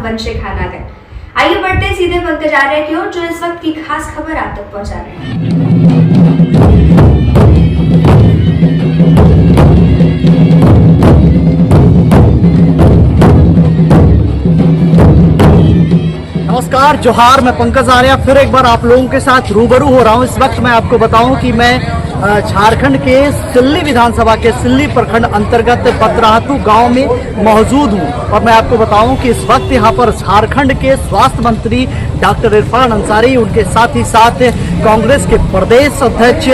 वंशे खानागर। आइए बढ़ते हैं सीधे पंकज आर्य की ओर, जो इस वक्त की खास खबर आप तक पहुंचा रहे हैं। नमस्कार, जोहार। मैं पंकज आर्य फिर एक बार आप लोगों के साथ रूबरू हो रहा हूं। इस वक्त मैं आपको बताऊं कि मैं झारखंड के सिल्ली विधानसभा के सिल्ली प्रखंड अंतर्गत पतरातू गांव में मौजूद हूं और मैं आपको बताऊं कि इस वक्त यहां पर झारखंड के स्वास्थ्य मंत्री डॉक्टर इरफान अंसारी, उनके साथ ही साथ कांग्रेस के प्रदेश अध्यक्ष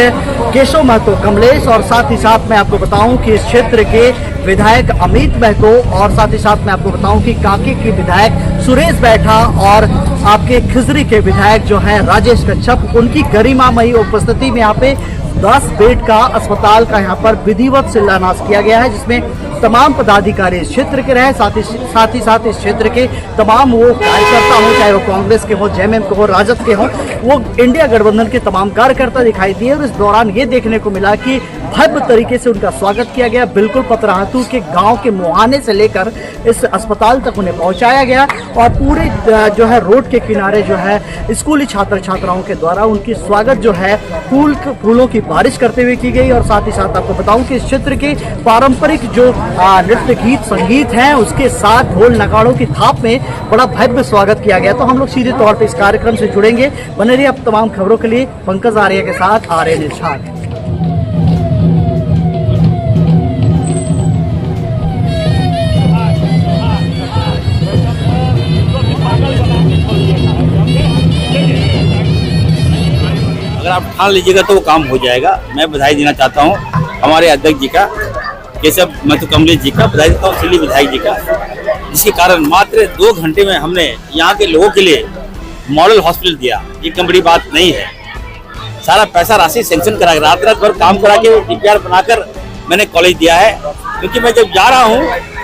केशव महतो कमलेश और साथ ही साथ मैं आपको बताऊं कि इस क्षेत्र के विधायक अमित महतो और साथ ही साथ मैं आपको बताऊं कि कांके के विधायक सुरेश बैठा और आपके खिजरी के विधायक जो हैं राजेश कच्छप, उनकी गरिमामयी उपस्थिति में यहाँ पे 10 बेड का अस्पताल का यहाँ पर विधिवत शिलान्यास किया गया है, जिसमें तमाम पदाधिकारी इस क्षेत्र के रहे, साथ ही साथ इस क्षेत्र के तमाम वो कार्यकर्ता हों, चाहे वो कांग्रेस के हों, जेएमएम के हों, राजद के हों, वो इंडिया गठबंधन के तमाम कार्यकर्ता दिखाई दिए। और इस दौरान ये देखने को मिला कि भव्य तरीके से उनका स्वागत किया गया। बिल्कुल पतरातू के गांव के मुहाने से लेकर इस अस्पताल तक उन्हें पहुंचाया गया और पूरे जो है रोड के किनारे जो है स्कूली छात्र छात्राओं के द्वारा उनकी स्वागत जो है फूलों की बारिश करते हुए की गई। और साथ ही साथ आपको बताऊं कि इस क्षेत्र के पारंपरिक जो नृत्य गीत संगीत हैं, उसके साथ ढोल नगाड़ों की थाप में बड़ा भव्य स्वागत किया गया। तो हम लोग सीधे तौर पर इस कार्यक्रम से जुड़ेंगे। बने रहिए आप तमाम खबरों के लिए पंकज आर्य के साथ, आर्य निशान। अगर आप ठान लीजिएगा तो वो काम हो जाएगा। मैं बधाई देना चाहता हूँ हमारे अध्यक्ष जी का, केशव महतो कमलेश जी का, बधाई देता हूँ सिल्ली विधायक जी का, जिसके कारण मात्र 2 घंटे में हमने यहाँ के लोगों के लिए मॉडल हॉस्पिटल दिया। ये कम बड़ी बात नहीं है। सारा पैसा राशि सेंक्शन करा, रात भर काम करा के डीपीआर बनाकर मैंने कॉलेज दिया है, क्योंकि मैं जब जा रहा हूँ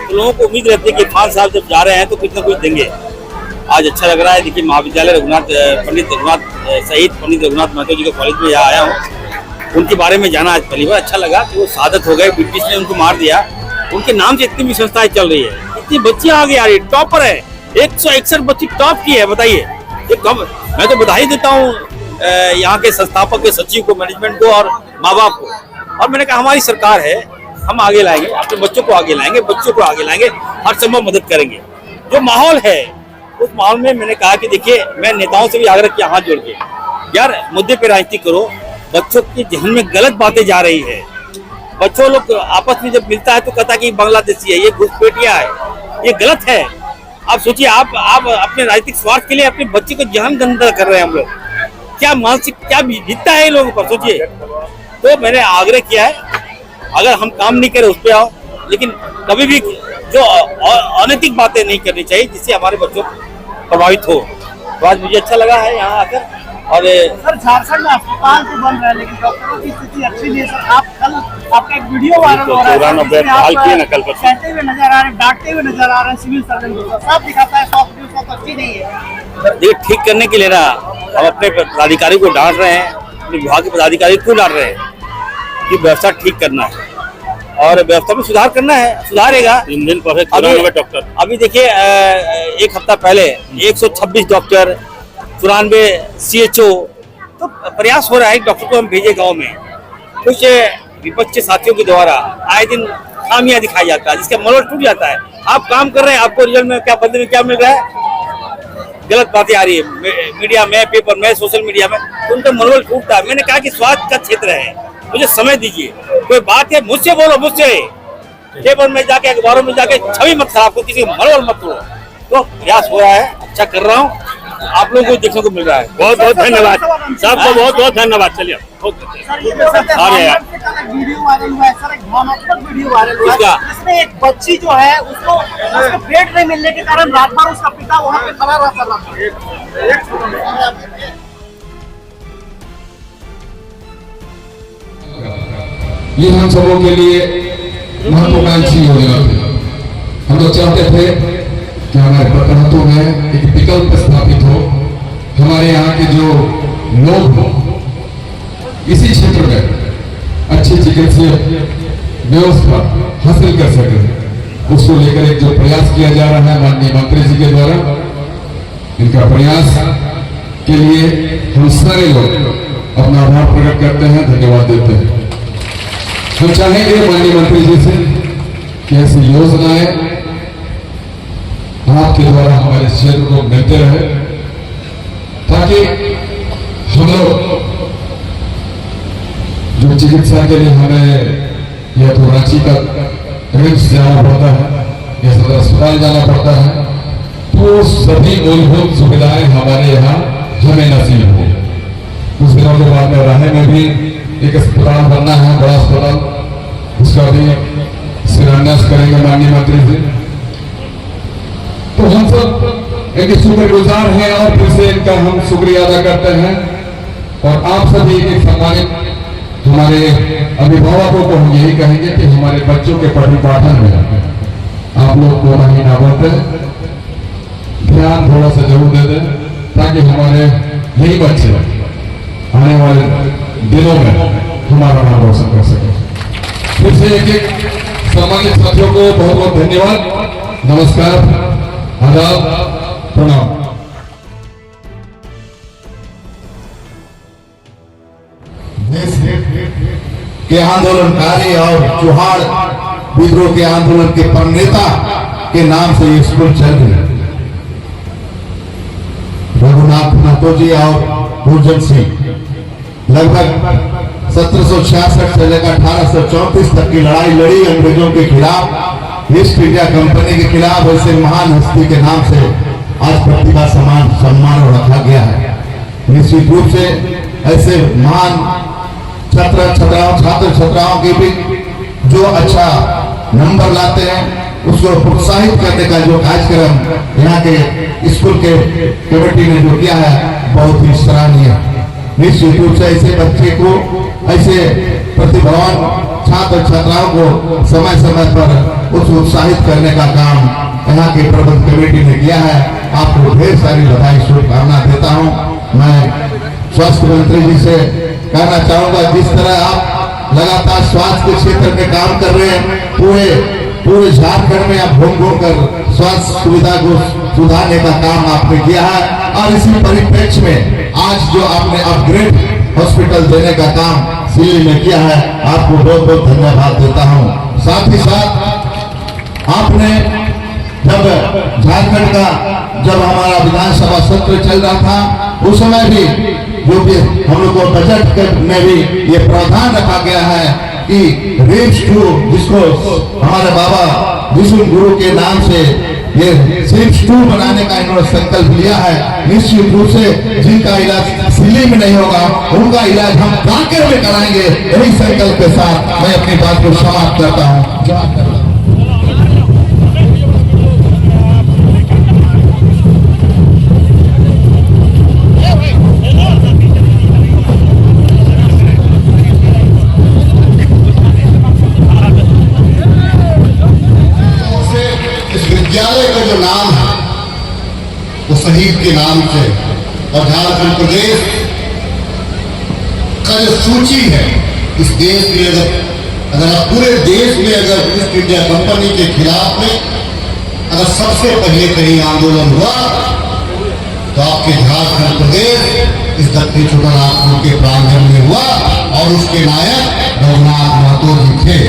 तो लोगों को उम्मीद रहती है कि इरफान साहब जब जा रहे हैं तो कुछ ना कुछ देंगे। आज अच्छा लग रहा है। देखिए, महाविद्यालय पंडित रघुनाथ महतो जी के कॉलेज में यहाँ आया हूँ। उनके बारे में जाना आज पहली बार, अच्छा लगा कि वो शहादत हो गए, ब्रिटिश ने उनको मार दिया। उनके नाम से इतनी भी संस्थाएं चल रही है, इतनी बच्चियां आगे आ रही है, टॉपर है, 161 बच्ची टॉप की है। बताइए ये कब। मैं तो बधाई देता हूँ यहाँ के संस्थापक के, सचिव को, मैनेजमेंट को और माँ बाप को। और मैंने कहा हमारी सरकार है, हम आगे लाएंगे, अपने बच्चों को आगे लाएंगे, बच्चों को आगे लाएंगे, हर संभव मदद करेंगे। जो माहौल है उस माहौल में मैंने कहा कि देखिए, मैं नेताओं से भी आग्रह किया हाथ जोड़ के, यार मुद्दे पे राजनीति करो। बच्चों के जहन में गलत बातें जा रही है। बच्चों लोग आपस में जब मिलता है तो कहता कि बांग्लादेशी है, ये घुसपैठिया है, ये गलत है। आप सोचिए, आप अपने राजनीतिक स्वार्थ के लिए अपने बच्चे को जहन गंदा कर रहे हैं। हम लोग क्या मानसिक क्या बीतता है इन लोगों पर, सोचिए। तो मैंने आग्रह किया है, अगर हम काम नहीं करें उस पर आओ, लेकिन कभी भी जो अनैतिक बातें नहीं करनी चाहिए जिससे हमारे बच्चों प्रभावित हो। तो आज मुझे अच्छा लगा है यहाँ आकर। और सर, झारखंड में अस्पताल तो बन रहा है लेकिन डॉक्टरों की स्थिति अच्छी नहीं है सर। आप कल आपका एक वीडियो वायरल हो रहा है, कहते हुए नजर आ रहे हैं, डांटते हुए नजर आ रहे हैं सिविल सर्जन को। सब दिखाता है स्वास्थ्य अच्छी नहीं है। ये ठीक करने के लिए ना हम अपने पदाधिकारी को डांट रहे हैं, अपने विभाग के पदाधिकारी क्यों डांट रहे हैं कि व्यवस्था ठीक करना है और व्यवस्था में सुधार करना है, सुधारेगा। डॉक्टर अभी देखिए, एक हफ्ता पहले 126 डॉक्टर, 94 CHO, तो प्रयास हो रहा है डॉक्टर को हम भेजे गांव में। कुछ विपक्ष के साथियों के द्वारा आए दिन खामियां दिखाई जाता है, जिसका मनोबल टूट जाता है। आप काम कर रहे हैं, आपको रिजल्ट में क्या बदले में क्या मिल रहा है, गलत बातें आ रही है मीडिया में, पेपर में, सोशल मीडिया में, तो उनका मनोबल टूटता है। मैंने कहा कि स्वास्थ्य का क्षेत्र है, मुझे समय दीजिए। कोई बात है मुझसे बोलो, मुझसे पेपर में जाके, अखबारों में जाके छवि मत खराब करो, किसी मनोबल मत तोड़ो। तो प्रयास हो रहा है, अच्छा कर रहा हूँ, आप लोगों को देखने को मिल रहा है। बहुत बहुत धन्यवाद सबको, बहुत बहुत धन्यवाद। चलिए, वीडियो वायरल हुआ है सर, एक भावनात्मक वीडियो वायरल हुआ है, जिसमें एक बच्ची जो है उसको बेड नहीं मिलने के कारण रात भर उसका पिता वहाँ पे खड़ा रहा। ये हम सबों के लिए महत्वाकांक्षी योजना थी। हम लोग चाहते थे कि हमारे पतरातू में एक विकल्प स्थापित हो, हमारे यहाँ के जो लोग हो इसी क्षेत्र में अच्छी चिकित्सीय व्यवस्था हासिल कर सके, उसको लेकर एक जो प्रयास किया जा रहा है माननीय मंत्री जी के द्वारा, इनका प्रयास के लिए हम सारे लोग अपना आभार प्रकट करते हैं, धन्यवाद देते हैं। हम चाहेंगे माननीय मंत्री जी से कि ऐसी योजनाएं आपके द्वारा हमारे क्षेत्र को मिलते रहे, ताकि हम लोग जो चिकित्सा के लिए हमें या तो रांची का रिम्स जाना पड़ता है या सदर अस्पताल जाना पड़ता है, तो सभी मूलभूत सुविधाएं हमारे यहाँ हमें नसीब हो। कुछ दिनों के बाद में राहे में भी एक अस्पताल बनना है, बड़ा अस्पताल, उसका भी शिलान्यास करेंगे माननीय मंत्री जी। तो हम सब एक शुक्रगुजार हैं और फिर से इनका हम शुक्रिया अदा करते हैं। और आप सभी एक सम्मानित हमारे अभिभावकों को हम यही कहेंगे कि हमारे बच्चों के पठन पाठन में आप लोग को महीना बढ़ते ध्यान थोड़ा सा जरूर दे दें, ताकि हमारे यही बच्चे आने वाले दिनों में हमारा नाम रोशन कर सके। फिर से एक सम्मानित साथियों को बहुत बहुत धन्यवाद, नमस्कार, आदाब, प्रणाम। देश के आंदोलनकारी और चौहान विद्रोह के आंदोलन के प्रणेता के नाम से ये स्कूल चल रही है। रघुनाथ महतो जी और पूजन सिंह लगभग 1766 से लेकर 1834 तक की लड़ाई लड़ी अंग्रेजों के खिलाफ, ईस्ट इंडिया कंपनी के खिलाफ। ऐसे महान हस्ती के नाम से आज प्रतिभा सम्मान रखा गया है। निश्चित रूप से ऐसे महान छात्र छात्राओं के भी जो अच्छा नंबर लाते हैं उसको प्रोत्साहित करने का जो कार्यक्रम यहाँ के स्कूल के कमेटी ने जो किया है बहुत ही सराहनीय। निश्चित रूप से ऐसे बच्चे को, ऐसे प्रतिभावान छात्र छात्राओं को समय समय पर उत्साहित करने का काम यहाँ के प्रबंध कमेटी ने किया है। आपको ढेर सारी बधाई, शुभकामना देता हूँ। मैं स्वास्थ्य मंत्री जी से कहना चाहूंगा, जिस तरह आप लगातार स्वास्थ्य के क्षेत्र में काम कर रहे हैं, पूरे झारखंड में आप घूम कर स्वास्थ्य सुविधा को सुधारने का काम आपने किया है। और इसी परिप्रेक्ष्य में आज जो आपने अपग्रेड हॉस्पिटल देने का काम सिल्ली में किया है, आपको बहुत बहुत धन्यवाद देता हूं। साथ ही साथ आपने जब हमारा विधानसभा सत्र चल रहा था उस समय भी जो कि हम लोग को बजट में भी ये प्रावधान रखा गया है कि रिम्स 2, जिसको हमारे बाबा विष्णु गुरु के नाम से ये रिम्स 2 बनाने का इन्होंने संकल्प लिया है। निश्चित रूप से जिनका इलाज सिल्ली में नहीं होगा उनका इलाज हम कांकेर में कराएंगे। यही संकल्प के साथ मैं अपनी बात को समाप्त करता हूँ। विद्यालय का जो नाम है वो शहीद के नाम से, और झारखंड प्रदेश का जो सूची है इस देश में, अगर आप पूरे देश में अगर ईस्ट इंडिया कंपनी के खिलाफ में अगर सबसे पहले कहीं आंदोलन हुआ तो आपके झारखंड प्रदेश इस दक्षिण छोटानागपुर के प्रांगण में हुआ और उसके नायक रघुनाथ महतो जी थे।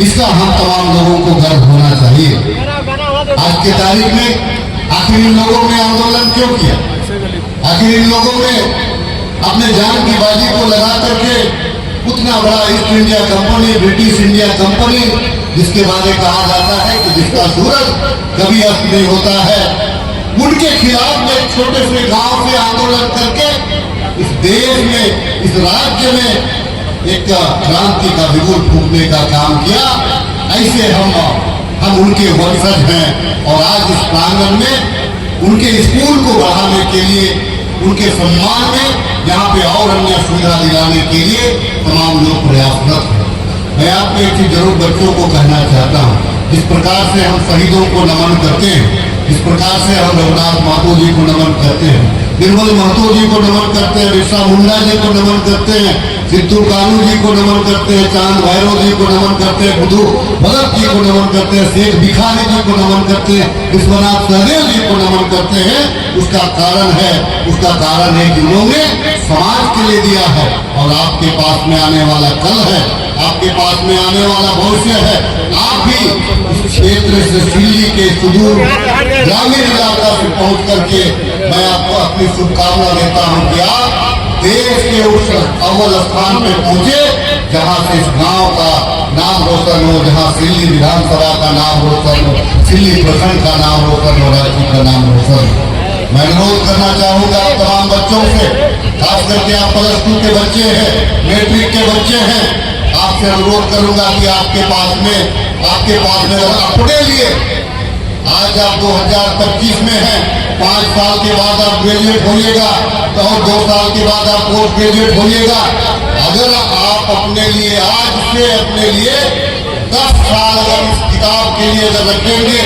इसका हम तमाम लोगों को गर्व होना चाहिए। आज की तारीख में आखिर इन लोगों ने आंदोलन क्यों किया? आखिर इन लोगों ने अपने जान की बाजी को लगा करके उतना बड़ा east India company, British India company, जिसके बारे में कहा जाता है कि जिसका सूरज कभी अस्त नहीं होता है, उनके खिलाफ में छोटे से गांव से आंदोलन करके इस देश में, इस राज्य में एक क्रांति का बिगुल फूंकने का काम किया। ऐसे हम उनके वंशज हैं और आज इस प्रांगण में उनके स्कूल को बढ़ाने के लिए, उनके सम्मान में यहाँ पे और अन्य सुविधा दिलाने के लिए तमाम लोग प्रयासरत हैं। मैं आपको एक चीज जरूर बच्चों को कहना चाहता हूँ, जिस प्रकार से हम शहीदों को नमन करते हैं, जिस प्रकार से हम रघुनाथ महतो जी को नमन करते हैं, निर्मल महतो जी को नमन करते हैं, बिरसा मुंडा जी को नमन करते हैं, सिद्धू कानू जी को नमन करते हैं, चांद भैरव जी को नमन करते हैं, बुद्धू भगत जी को नमन करते हैं, शेख भिखारी जी को नमन करते हैं, विश्वनाथ सहदेव जी को नमन करते हैं। उसका कारण है कि उन्होंने समाज के लिए दिया है और आपके पास में आने वाला कल है, आपके पास में आने वाला भविष्य है। आप भी इस क्षेत्र से दिल्ली के सुदूर ग्रामीण इलाका से पहुंच करके मैं आपको अपनी शुभकामना देता हूं कि आप देश के उस अव्वल स्थान पे पहुंचे जहां से इस गांव का नाम रोशन हो, जहां सिल्ली विधानसभा का नाम रोशन हो, सिल्ली प्रखंड का नाम रोशन हो, राज्य का नाम रोशन हो। मैं अनुरोध करना चाहूंगा तमाम बच्चों से, खास करके आप +2 के बच्चे हैं, मैट्रिक के बच्चे हैं, आपसे अनुरोध करूंगा कि आपके पास में अपने लिए आज आप 2025 में हैं, 5 साल के बाद आप ग्रेजुएट होइएगा तो और 2 साल के बाद आप पोस्ट ग्रेजुएट होइएगा। अगर आप अपने लिए आज से अपने लिए 10 साल अगर इस किताब के लिए अगर रखेंगे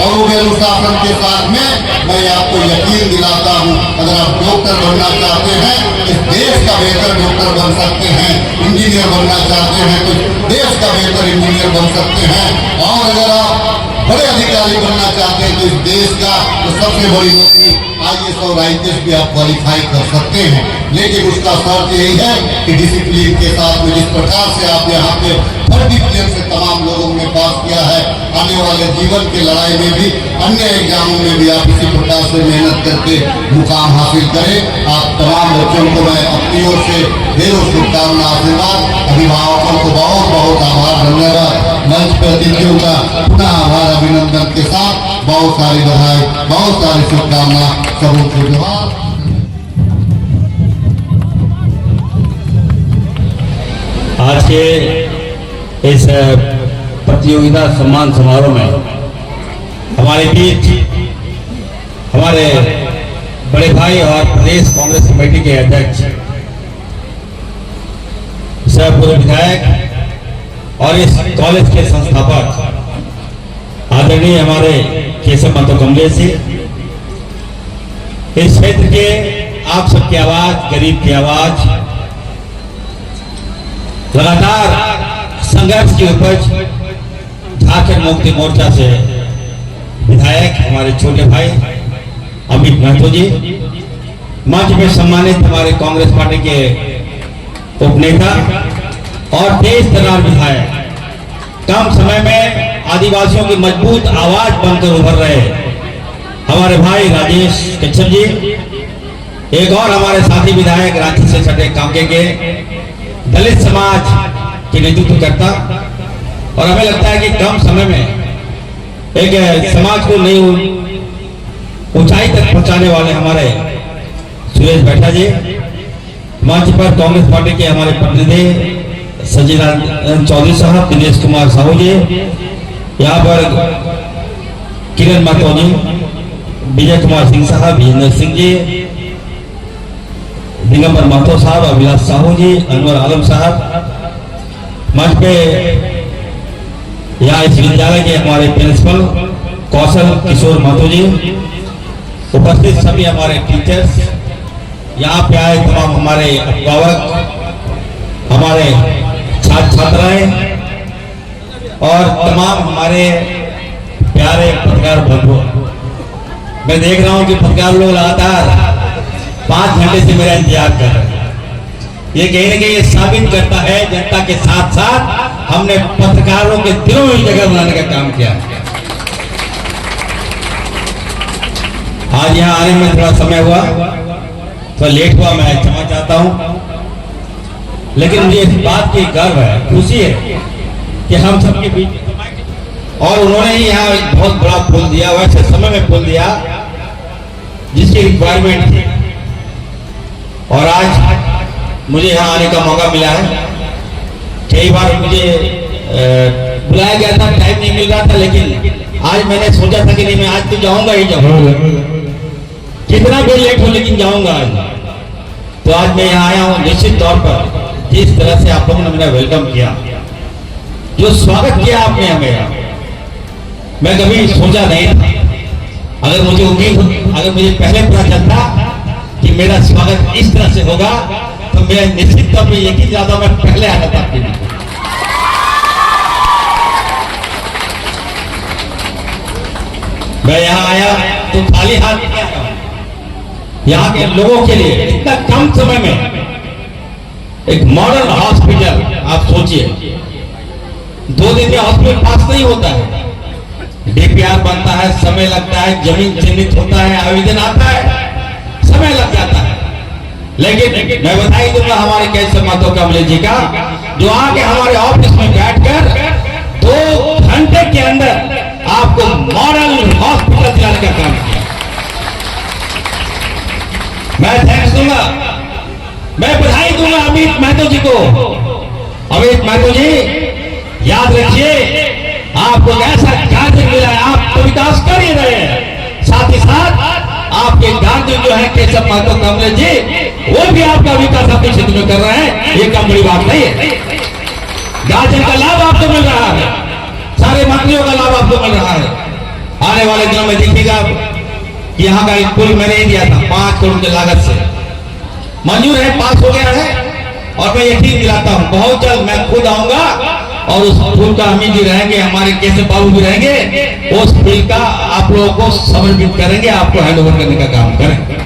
और वो अनुशासन के साथ में, मैं आपको यकीन दिलाता हूँ अगर आप डॉक्टर बनना चाहते हैं, इस देश का बेहतर डॉक्टर बन सकते हैं, इंजीनियर बनना चाहते हैं तो देश का बेहतर इंजीनियर बन सकते हैं, और अगर आप बड़े अधिकारी बनना चाहते हैं तो इस देश का तो सबसे बड़ी नौकरी IAS और IPS भी आप क्वालिफाई कर सकते हैं। लेकिन उसका शर्त यही है कि डिसिप्लिन के साथ में जिस प्रकार से आप यहाँ पे फर्स्ट डिवीजन से तमाम लोगों ने पास किया है, आने वाले जीवन की लड़ाई में भी, अन्य एग्जामों में भी आप इसी प्रकार से मेहनत करके मुकाम हासिल करें। आप तमाम बच्चों को मैं अपनी ओर से ढेरों शुभकामना, आशीर्वाद, अभिभावकों को बहुत बहुत आभार, धन्यवाद। मंच पर अतिथियों का पुनः आभार, अभिनंदन के साथ बहुत सारी बधाई, बहुत सारी शुभकामना, सबों को धन्यवाद। आज के इस प्रतियोगिता सम्मान समारोह में हमारे बीच हमारे बड़े भाई और प्रदेश कांग्रेस कमेटी के अध्यक्ष सह पूर्व विधायक और इस कॉलेज के संस्थापक आदरणीय हमारे केशव महतो कमलेश जी, इस क्षेत्र के आप सबकी आवाज, गरीब की आवाज, लगातार संघर्ष की उपज झारखंड मुक्ति मोर्चा से विधायक हमारे छोटे भाई अमित महतो जी, मंच में सम्मानित हमारे कांग्रेस पार्टी के उपनेता और तेज तर्रार विधायक, कम समय में आदिवासियों की मजबूत आवाज बनकर उभर रहे हमारे भाई राजेश कच्छप जी, एक और हमारे साथी विधायक रांची से सटे कांके के दलित समाज के नेतृत्व करता, और हमें लगता है कि कम समय में एक समाज को नई ऊंचाई तक पहुंचाने वाले हमारे सुरेश बैठा जी, मंच पर कांग्रेस पार्टी के हमारे प्रतिनिधि सज्जनानंद चौधरी साहब, दिनेश कुमार साहू जी, यहाँ पर किरण महतो जी, विजय कुमार सिंह साहब, विजेंद्र सिंह जी, दिगंबर महतो साहब, अभिलाष साहू जी, अनवर आलम साहब, मंच पे यहाँ इस विद्यालय के हमारे प्रिंसिपल कौशल किशोर महतो जी, उपस्थित सभी हमारे टीचर्स, यहाँ पे आए तमाम हमारे अभिभावक, हमारे छात्र छात्राएं और तमाम हमारे प्यारे पत्रकार बंधु। मैं देख रहा हूँ कि पत्रकार लोग लगातार 5 घंटे से मेरा इंतजार कर रहे हैं। ये कहीं ना कहीं साबित करता है जनता के साथ साथ हमने पत्रकारों के दिलों में जगह बनाने का काम किया। आज यहाँ आने में थोड़ा समय हुआ, थोड़ा लेट हुआ, मैं क्षमा चाहता हूँ, लेकिन मुझे इस बात की गर्व है, खुशी है कि हम सबके बीच, और उन्होंने ही यहाँ बहुत बड़ा फूल दिया, वैसे समय में फूल दिया जिसकी रिक्वायरमेंट थी, और आज मुझे यहाँ आने का मौका मिला है। कई बार मुझे बुलाया गया था, टाइम नहीं मिल रहा था, लेकिन आज मैंने सोचा था कि नहीं, मैं आज तो जाऊंगा ही जाऊंगा, कितना भी लेट हो लेकिन जाऊंगा आज। तो आज मैं यहाँ आया हूँ। निश्चित तौर पर जिस तरह से आप लोगों ने मेरा वेलकम किया, जो स्वागत किया आपने हमें, मैं कभी सोचा नहीं था। अगर मुझे उम्मीद, अगर मुझे पहले पता चलता मेरा स्वागत इस तरह से होगा तो मैं निश्चित तौर पर एक ही ज्यादा मैं पहले आया था आपके लिए। मैं यहाँ आया तो खाली हाथ नहीं आया, यहाँ के लोगों के लिए इतना कम समय में एक मॉडर्न हॉस्पिटल, आप सोचिए 2 दिन में हॉस्पिटल पास नहीं होता है, डीपीआर बनता है, समय लगता है, जमीन चिन्हित होता है, आवेदन आता है, समय लग जाता है। लेकिन मैं बधाई दूंगा हमारे केशव महतो कमलेश जी का, जो आके हमारे ऑफिस में बैठकर 2 घंटे के अंदर आपको मॉडल हॉस्पिटल दिलाने का काम किया। मैं थैंक्स दूंगा, मैं बधाई दूंगा अमित महतो जी को। अमित महतो जी, याद रखिए आपको ऐसा कार्य मिला है, आप तो विकास कर ही रहे हैं, साथ ही साथ आपके गार्जियन जो है केशव महतो कमलेश जी, वो भी आपका विकास अपने क्षेत्र में कर रहे हैं, ये कम बड़ी बात नहीं है। गार्जियन का लाभ आपको मिल रहा है, सारे मंत्रियों का लाभ आपको मिल रहा है। आने वाले दिनों में देखिएगा कि यहाँ का एक पुल मैंने ही दिया था 5 करोड़ की लागत से, मंजूर है, पास हो गया है, और मैं यकीन दिलाता हूँ बहुत जल्द मैं खुद आऊंगा और उस पुल का अमीर जी रहेंगे, हमारे केशव बाबू भी रहेंगे, उस पुल का आप लोगों को समर्पित करेंगे, आपको हैंड ओवर करने का काम करेंगे।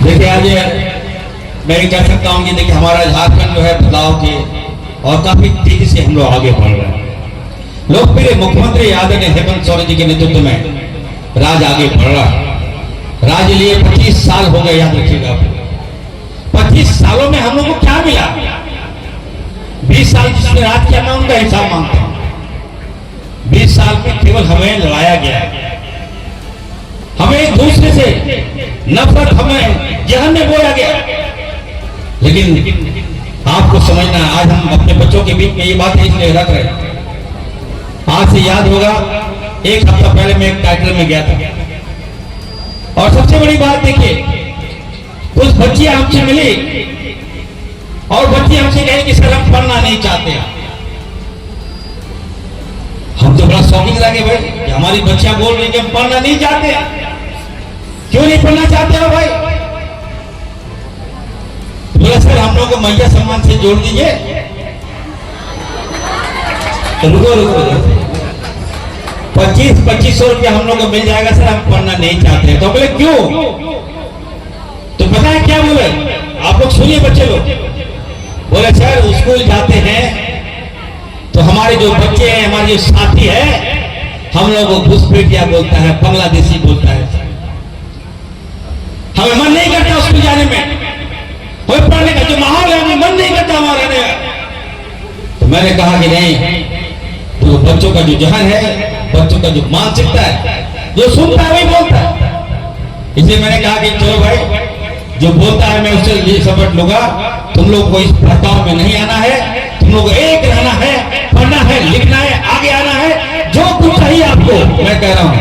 देखिए आज मैं ये कह सकता हूँ कि देखिए हमारा झारखंड जो है बदलाव के और काफी तेजी से हम लोग आगे बढ़ रहे हैं। लोकप्रिय मुख्यमंत्री आदरणीय हेमंत सोरेन जी के नेतृत्व में राज आगे बढ़ रहा है। राज लिए 25 साल हो गए, याद रखिएगा। 25 सालों में हम लोग को क्या मिला? 20 साल जिसने राज किया, मैं उनका हिसाब मांगता हूं। 20 साल में केवल हमें लड़ाया गया, हमें एक दूसरे से नफरत, हमें जहन में बोया गया। लेकिन आपको समझना है, आज हम अपने बच्चों के बीच में ये बात इसलिए रख रहे हैं। आज से याद होगा 1 हफ्ता पहले मैं एक टाइटल में गया था, और सबसे बड़ी बात देखिए, कुछ बच्चियां हमसे मिली और बच्चे हमसे कहे कि सर हम पढ़ना नहीं चाहते। हम तो बड़ा शौकीन लगे भाई कि हमारी बच्चियां बोल रही कि हम पढ़ना नहीं चाहते। क्यों नहीं पढ़ना चाहते हो भाई? बोला सर हम लोग को मैया सम्मान से जोड़ दीजिए। तो रुको 2500 रुपया हम लोग को मिल जाएगा सर, हम पढ़ना नहीं चाहते। तो बोले क्यों? तो पता है क्या बोले? आप लोग सुनिए बच्चे लोग। बोले सर स्कूल जाते हैं तो हमारे जो बच्चे हैं, हमारे जो साथी है, हम लोग को घुसपैठिया बोलता है, बांग्लादेशी बोलता है। हमें मन नहीं करता स्कूल जाने में, हमें पढ़ने का जो माहौल है हमें मन नहीं करता हमारा रहने का। तो मैंने कहा कि नहीं, तो बच्चों का जो जहन है, बच्चों का जो मानसिकता है, जो सुनता है वही बोलता है। इसलिए मैंने कहा कि चलो भाई जो बोलता है मैं उससे ये समझ लूंगा, तुम लोग को इस भटकाव में नहीं आना है, तुम लोग एक रहना है, पढ़ना है, लिखना है, आगे आना है, जो कुछ चाहिए आपको मैं कह रहा हूं।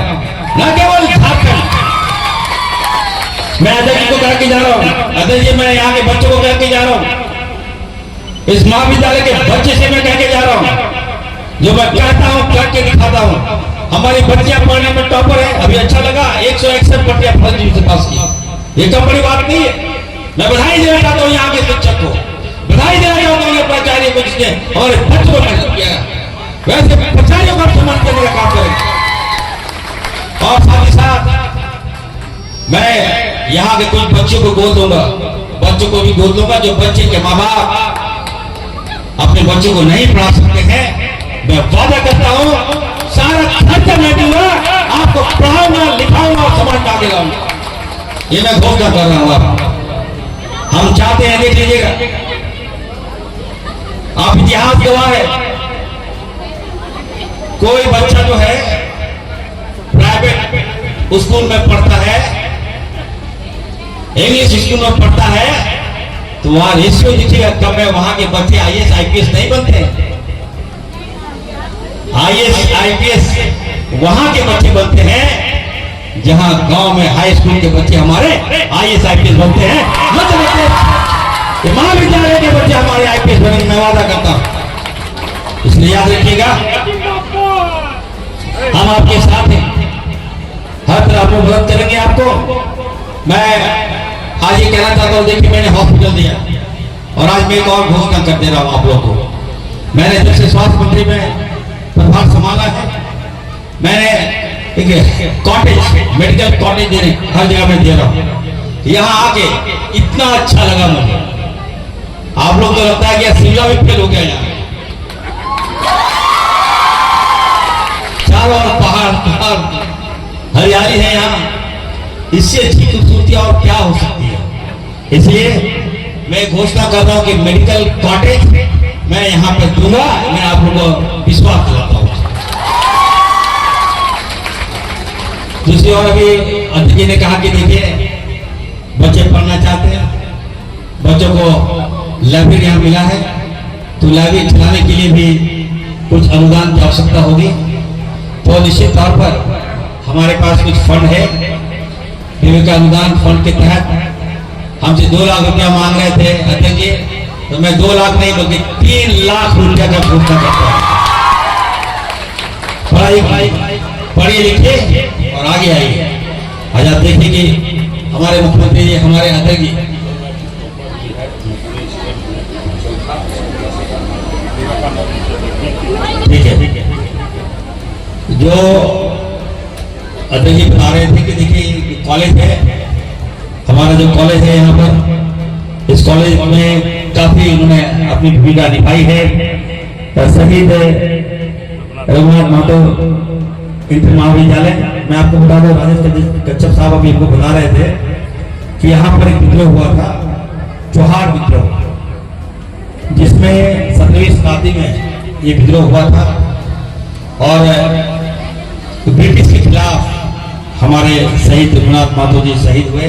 न केवल झारखंड, मैं अध्यक्ष को कह के जा रहा हूं, अध्यक्ष जी मैं यहाँ के बच्चों को कह के जा रहा हूं, इस महाविद्यालय के बच्चे से मैं कह के जा रहा हूं, जो मैं कहता हूं करके दिखाता हूं। हमारी बच्चियां पढ़ने में टॉपर है, अभी अच्छा लगा 161 बच्चियां फर्स्ट डिवीजन पास की, ये कम बड़ी बात नहीं है। मैं बधाई देना चाहता हूँ यहाँ के शिक्षक को, बधाई देना चाहता हूँ प्राचार्य को जिसने हमारे बच्चों को मेहनत किया है। वैसे प्राचार्यों का सम्मान करने का काम करेंगे। और साथ ही साथ मैं यहाँ के कुछ बच्चों को गोद दूंगा, बच्चों को भी गोद दूंगा जो बच्चे के माँ बाप अपने बच्चों को नहीं पढ़ा सकते हैं। मैं वादा करता हूँ सारा खर्चा मैं दूंगा, आपको पढ़ाऊंगा, लिखाऊंगा और समाज में आगे लाऊंगा। ये मैं घोषणा कर रहा हूं। हम चाहते हैं, देख लीजिएगा, आप इतिहास गवाह है, कोई बच्चा जो है प्राइवेट स्कूल में पढ़ता है, इंग्लिश स्कूल में पढ़ता है, तो वहां रेशियो देखिएगा कम है। वहां के बच्चे IAS IPS नहीं बनते। IAS IPS वहां के बच्चे बनते हैं जहां गांव में हाई स्कूल के बच्चे हमारे IAS IPS बनते हैं। मध्य प्रदेश महाविद्यालय के बच्चे हमारे IPS बनेंगे, मैं वादा करता हूं। इसलिए याद रखिएगा हम आपके साथ हैं। हर तरह आप लोग मदद करेंगे आपको। मैं आज ये कहना चाहता हूँ, देखिए मैंने हॉस्पिटल दिया और आज मैं एक और घोषणा कर दे रहा हूँ आप लोगों को। मैंने जब से स्वास्थ्य मंत्री में प्रभार संभाला है, मैंने एक कॉटेज, मेडिकल कॉटेज देने हर जगह में दे रहा हूँ। यहाँ आके इतना अच्छा लगा मुझे। आप लोग तो लगता है कि शिमला भी फेल हो गया। यहाँ चारों ओर पहाड़ पहाड़ हरियाली है, यहाँ इससे अच्छी खूबसूरती और क्या हो सकती है। इसलिए मैं घोषणा कर रहा हूँ कि मेडिकल कॉटेज मैं यहाँ पे दूंगा। मैं आप लोगों को विश्वास दिलाता हूँ। दूसरी ओर अभी अध्यक्ष जी ने कहा कि देखिए बच्चे पढ़ना चाहते हैं, बच्चों को लाइब्रेरी यहाँ मिला है, तो लाइब्रेरी चलाने के लिए भी कुछ अनुदान की आवश्यकता होगी। तो निश्चित तौर पर हमारे पास कुछ फंड है, विवेका अनुदान फंड के तहत हमसे 2 लाख रुपया मांग रहे थे अध्यक्ष जी, तो मैं 2 लाख नहीं बल्कि 3 लाख रुपया का घोषणा करता हूँ। पढ़िए लिखिए और आगे आइए। आज आप देखिए कि हमारे मुख्यमंत्री जी, हमारे अध्यक्ष जी ठीक है, जो अध्यक्ष जी बता रहे थे कि देखिए कॉलेज है, हमारा जो कॉलेज है यहाँ पर, इस कॉलेज में काफी उन्होंने अपनी भूमिका निभाई है। शहीद रघुनाथ महतो इंटर महाविद्यालय, मैं आपको बता दूं, राजेश कच्छप साहब अभी हमको बता रहे थे कि यहाँ पर एक विद्रोह हुआ था, चौहार विद्रोह, जिसमें 17वीं शताब्दी में ये विद्रोह हुआ था और ब्रिटिश के खिलाफ हमारे शहीद रघुनाथ महतो जी शहीद हुए।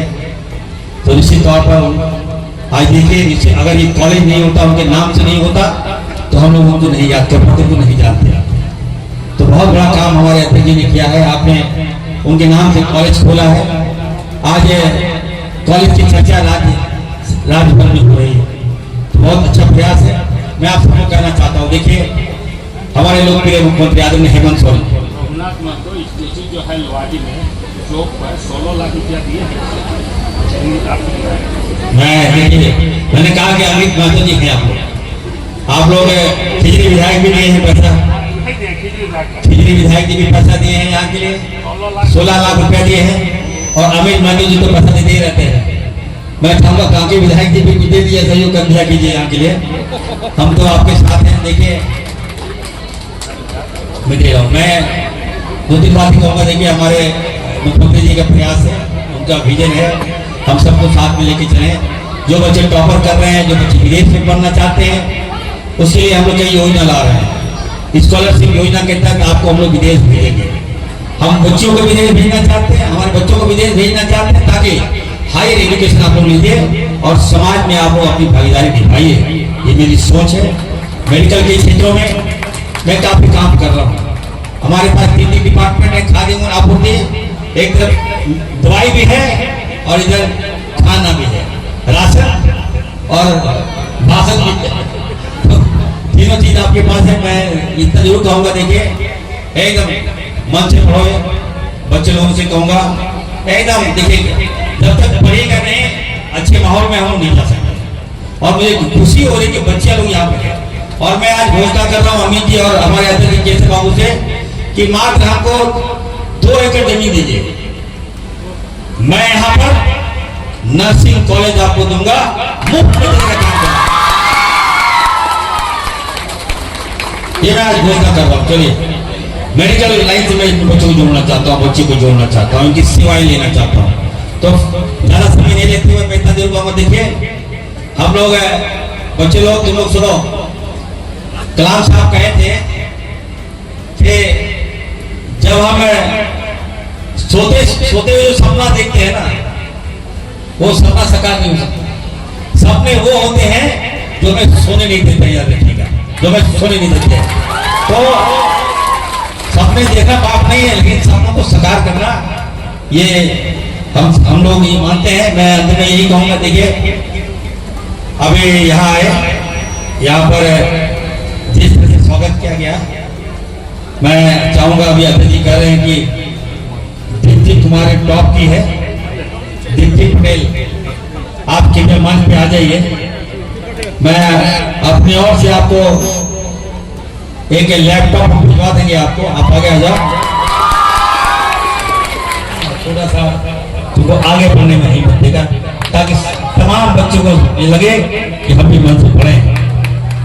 तो निश्चित तौर पर आज देखिए, अगर ये कॉलेज नहीं होता, उनके नाम से नहीं होता, तो हम लोग उनको नहीं याद कर पाते, उनको नहीं जानते। तो बहुत बड़ा काम हमारे अध्यक्ष जी ने किया है। आपने उनके नाम से कॉलेज खोला है। आज कॉलेज की चर्चा राज्य भर में हो रही है, तो बहुत अच्छा प्रयास है। मैं आप सबको कहना चाहता हूँ, देखिए हमारे लोकप्रिय मुख्यमंत्री आदरणीय हेमंत सोरेन रघुनाथ महतो स्टेचू जो है लोहाटी में चौक पर 16 लाख रुपया दिए हैं। मैं देखिए, मैंने कहा कि अमित महतो जी हैं आप लोग खिजरी विधायक भी दिए हैं पैसा, खिजरी विधायक जी भी पैसा दिए हैं यहाँ के लिए, 16 लाख रुपया दिए हैं। और अमित महतो जी तो पैसा देते ही रहते हैं। मैं चाहूँगा कांके विधायक जी भी कुछ दे दिया, सहयोग कर दिया कीजिए यहाँ के लिए। हम तो आपके साथ हैं। देखिए मैं दे रहा हूँ। मैं 2-3 बात ही कहूँगा। देखिए हमारे मुख्यमंत्री जी का प्रयास है, उनका विजन है, हम सबको साथ में लेके चलें। जो बच्चे टॉपर कर रहे हैं, जो बच्चे विदेश में पढ़ना चाहते हैं, उसके लिए हम लोग कई योजना ला रहे हैं। स्कॉलरशिप योजना के तहत आपको हम लोग विदेश भेजेंगे। हम बच्चों को विदेश भेजना चाहते हैं, हमारे बच्चों को विदेश भेजना चाहते हैं, ताकि हायर एजुकेशन आप लोग लीजिए और समाज में आप लोग अपनी भागीदारी निभाइए। ये मेरी सोच है। मेडिकल के क्षेत्रों में मैं काफी काम कर रहा हूँ। हमारे पास 3 डिपार्टमेंट है, खाद्य एवं आपूर्ति, एक तरफ दवाई भी है और इधर खाना भी है, राशन और भाषण भी है। तो तीनों चीज आपके पास है। मैं इतना जरूर कहूँगा, देखिए एकदम मन से पढ़ो। बच्चे लोगों से कहूँगा एकदम, देखिए जब तक पढ़ेगा नहीं, अच्छे माहौल में हम नहीं जा सकते। और मुझे खुशी हो रही कि बच्चे लोग यहाँ पे हैं। और मैं आज घोषणा कर रहा हूँ अमित जी और हमारे अध्यक्ष केशव बाबू से कि मात्र हमको 2 एकड़ जमीन दीजिए, मैं यहाँ पर नर्सिंग कॉलेज आपको दूंगा, मुफ्त में देने का काम करूंगा। ये मैं आज घोषणा कर रहा हूँ। चलिए, मेडिकल लाइन से मैं इन बच्चों को जोड़ना चाहता हूँ, बच्चे को जोड़ना चाहता हूँ, इनकी सेवाएं लेना चाहता हूँ। तो ज्यादा समय नहीं लेते हुए मैं इतना जरूर कहूँगा, देखिए हम लोग बच्चे लोग, तुम लोग सुनो, कलाम साहब कहे थे कि जब हम सोते हुए जो सपना देखते हैं ना, वो सपना साकार नहीं हो सकता। सपने वो होते हैं जो हमें सोने नहीं देते। याद रखिएगा, जो हमें सोने नहीं देते। तो सपने देखना पाप नहीं है, लेकिन सपनों को साकार करना, ये हम लोग ये मानते हैं। मैं अंत में यही कहूँगा, देखिए अभी यहाँ आए, यहाँ पर जिस तरह से स्वागत किया गया, मैं चाहूँगा, अभी अध्यक्ष जी कह रहे हैं कि म्यूजिक हमारे टॉप की है। दीप्ति पटेल आप कृपया मंच पे आ जाइए। मैं अपनी ओर से आपको एक लैपटॉप भिजवा देंगे आपको, आप आगे आ जाओ। थोड़ा सा तुमको आगे बढ़ने में ही देगा ताकि तमाम बच्चों को ये लगे कि हम भी मन से पढ़ें।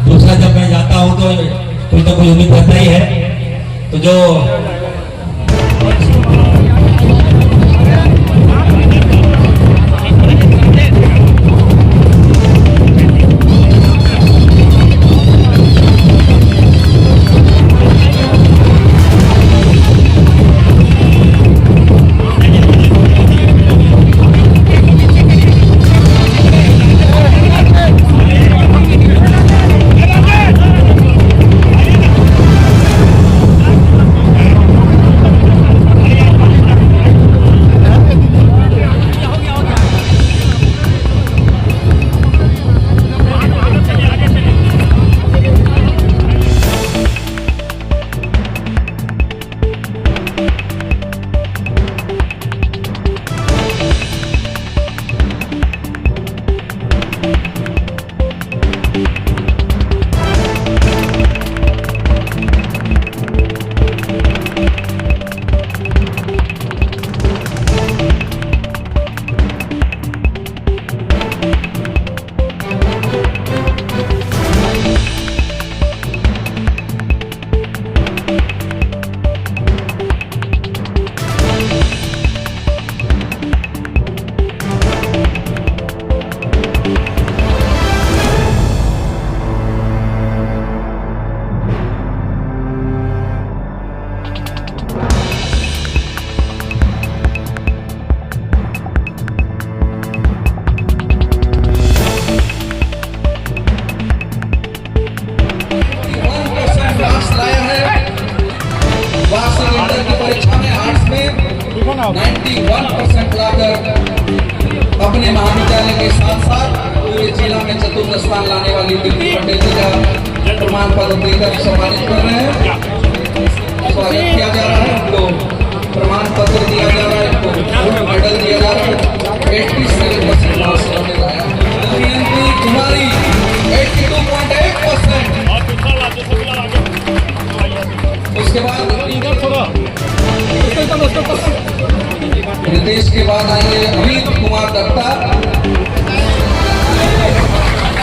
दूसरा जब मैं जाता हूं तो कोई तो कोई उम्मीद रहता ही है, तो जो परीक्षा में आर्ट्स में 91% लाकर अपने महाविद्यालय के साथ साथ पूरे जिला में चतुर्थ स्थान लाने वाली दीप्ति पटेल जी का प्रमाण पत्र देकर सम्मानित कर रहे हैं। स्वागत किया जा रहा है, उनको प्रमाण पत्र दिया जा रहा है, उनको मेडल दिया जा रहा है। 87% मार्क्स करने लाया कुमारी 82.8%। उसके बाद रितेश के बाद आएंगे अमित कुमार दत्ता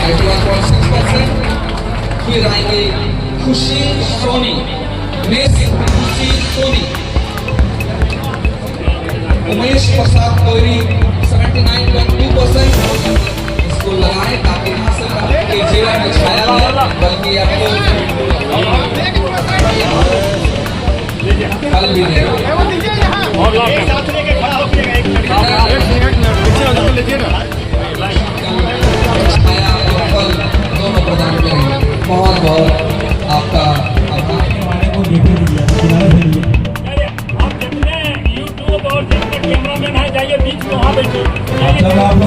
81.6%। फिर आएंगे खुशी सोनी, खुशी सोनी। उमेश प्रसाद कोयरी 79.2%। इसको लगाएं ताकि यहाँ से जिला में छाया है, बल्कि आपको फल भी देगा। छाया और फल दोनों प्रदान करेंगे। बहुत बहुत आपका आप जितने यूट्यूब और जितने कैमरामैन हैं जाइए बीच में वहाँ बैठिए। जब आप